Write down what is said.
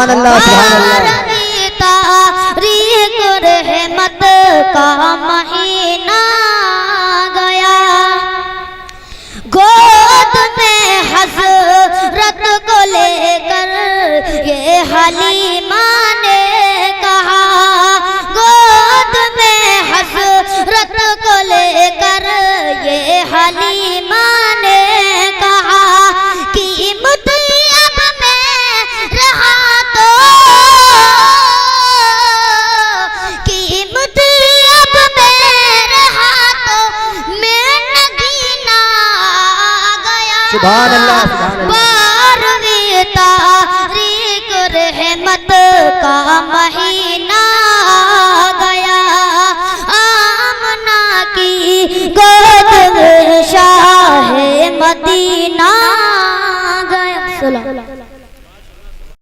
سبحان اللہ سبحان اللہ۔ تاریخ رحمت کا مہینہ گیا، گود میں حضرت کو لے کر یہ حلیمہ نے کہا، گود میں حضرت کو لے کر یہ حلیمہ نے کہا، قیمت اب میں رہا تو، قیمت اب میں رہا تو میں نگینا گیا۔ سبحان اللہ سبحان اللہ۔ 12ویں تاریخ رحمت کا مہینہ گیا، آمنہ کی